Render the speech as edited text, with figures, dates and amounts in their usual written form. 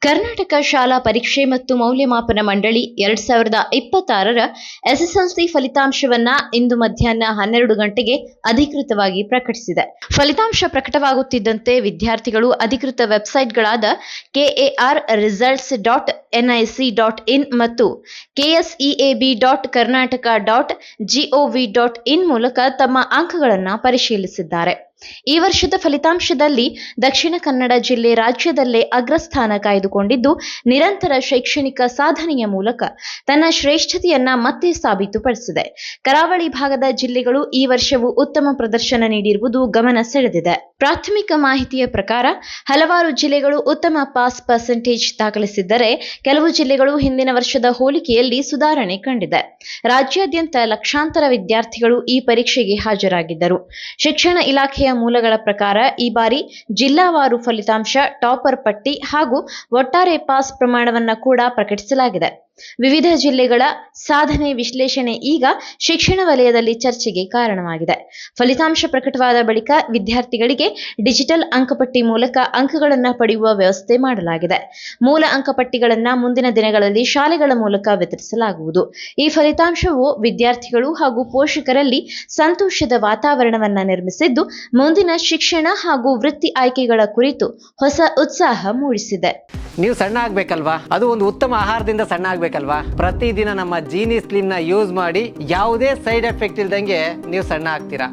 ಕರ್ನಾಟಕ ಶಾಲಾ ಪರೀಕ್ಷೆ ಮತ್ತು ಮೌಲ್ಯಮಾಪನ ಮಂಡಳಿ 2026ರ ಎಸ್ಎಸ್ಎಲ್ಸಿ ಫಲಿತಾಂಶವನ್ನ ಇಂದು ಮಧ್ಯಾಹ್ನ 12 ಗಂಟೆಗೆ ಅಧಿಕೃತವಾಗಿ ಪ್ರಕಟಿಸಿದೆ. ಫಲಿತಾಂಶ ಪ್ರಕಟವಾಗುತ್ತಿದ್ದಂತೆ ವಿದ್ಯಾರ್ಥಿಗಳು ಅಧಿಕೃತ ವೆಬ್ಸೈಟ್ಗಳಾದ KARResults.nic.in ಮತ್ತು KSEAB.Karnataka.gov.in ಮೂಲಕ ತಮ್ಮ ಅಂಕಗಳನ್ನು ಪರಿಶೀಲಿಸಿದ್ದಾರೆ. ಈ ವರ್ಷದ ಫಲಿತಾಂಶದಲ್ಲಿ ದಕ್ಷಿಣ ಕನ್ನಡ ಜಿಲ್ಲೆ ರಾಜ್ಯದಲ್ಲೇ ಅಗ್ರಸ್ಥಾನ ಕಾಯ್ದುಕೊಂಡಿದ್ದು, ನಿರಂತರ ಶೈಕ್ಷಣಿಕ ಸಾಧನೆಯ ಮೂಲಕ ತನ್ನ ಶ್ರೇಷ್ಠತೆಯನ್ನ ಮತ್ತೆ ಸಾಬೀತುಪಡಿಸಿದೆ. ಕರಾವಳಿ ಭಾಗದ ಜಿಲ್ಲೆಗಳು ಈ ವರ್ಷವೂ ಉತ್ತಮ ಪ್ರದರ್ಶನ ನೀಡಿರುವುದು ಗಮನ ಸೆಳೆದಿದೆ. ಪ್ರಾಥಮಿಕ ಮಾಹಿತಿಯ ಪ್ರಕಾರ ಹಲವಾರು ಜಿಲ್ಲೆಗಳು ಉತ್ತಮ ಪಾಸ್ ಪರ್ಸೆಂಟೇಜ್ ದಾಖಲಿಸಿದ್ದರೆ, ಕೆಲವು ಜಿಲ್ಲೆಗಳು ಹಿಂದಿನ ವರ್ಷದ ಹೋಲಿಕೆಯಲ್ಲಿ ಸುಧಾರಣೆ ಕಂಡಿದೆ. ರಾಜ್ಯಾದ್ಯಂತ ಲಕ್ಷಾಂತರ ವಿದ್ಯಾರ್ಥಿಗಳು ಈ ಪರೀಕ್ಷೆಗೆ ಹಾಜರಾಗಿದ್ದರು. ಶಿಕ್ಷಣ ಇಲಾಖೆಯ ಮೂಲಗಳ ಪ್ರಕಾರ ಈ ಬಾರಿ ಜಿಲ್ಲಾವಾರು ಫಲಿತಾಂಶ, ಟಾಪರ್ ಪಟ್ಟಿ ಹಾಗೂ ಒಟ್ಟಾರೆ ಪಾಸ್ ಪ್ರಮಾಣವನ್ನು ಕೂಡ ಪ್ರಕಟಿಸಲಾಗಿದೆ. ವಿವಿಧ ಜಿಲ್ಲೆಗಳ ಸಾಧನೆ ವಿಶ್ಲೇಷಣೆ ಈಗ ಶಿಕ್ಷಣ ವಲಯದಲ್ಲಿ ಚರ್ಚೆಗೆ ಕಾರಣವಾಗಿದೆ. ಫಲಿತಾಂಶ ಪ್ರಕಟವಾದ ಬಳಿಕ ವಿದ್ಯಾರ್ಥಿಗಳಿಗೆ ಡಿಜಿಟಲ್ ಅಂಕಪಟ್ಟಿ ಮೂಲಕ ಅಂಕಗಳನ್ನು ಪಡೆಯುವ ವ್ಯವಸ್ಥೆ ಮಾಡಲಾಗಿದೆ. ಮೂಲ ಅಂಕಪಟ್ಟಿಗಳನ್ನು ಮುಂದಿನ ದಿನಗಳಲ್ಲಿ ಶಾಲೆಗಳ ಮೂಲಕ ವಿತರಿಸಲಾಗುವುದು. ಈ ಫಲಿತಾಂಶವು ವಿದ್ಯಾರ್ಥಿಗಳು ಹಾಗೂ ಪೋಷಕರಲ್ಲಿ ಸಂತೋಷದ ವಾತಾವರಣವನ್ನು ನಿರ್ಮಿಸಿದ್ದು, ಮುಂದಿನ ಶಿಕ್ಷಣ ಹಾಗೂ ವೃತ್ತಿ ಆಯ್ಕೆಗಳ ಕುರಿತು ಹೊಸ ಉತ್ಸಾಹ ಮೂಡಿಸಿದೆ. ನೀವು ಸಣ್ಣ ಆಗ್ಬೇಕಲ್ವಾ? ಅದು ಒಂದು ಉತ್ತಮ ಆಹಾರದಿಂದ ಸಣ್ಣ ಆಗ್ಬೇಕಲ್ವಾ? ಪ್ರತಿದಿನ ನಮ್ಮ ಜೀನಿ ಸ್ಲಿಮ್ ನ ಯೂಸ್ ಮಾಡಿ ಯಾವುದೇ ಸೈಡ್ ಎಫೆಕ್ಟ್ ಇಲ್ದಂಗೆ ನೀವು ಸಣ್ಣ ಆಗ್ತೀರಾ.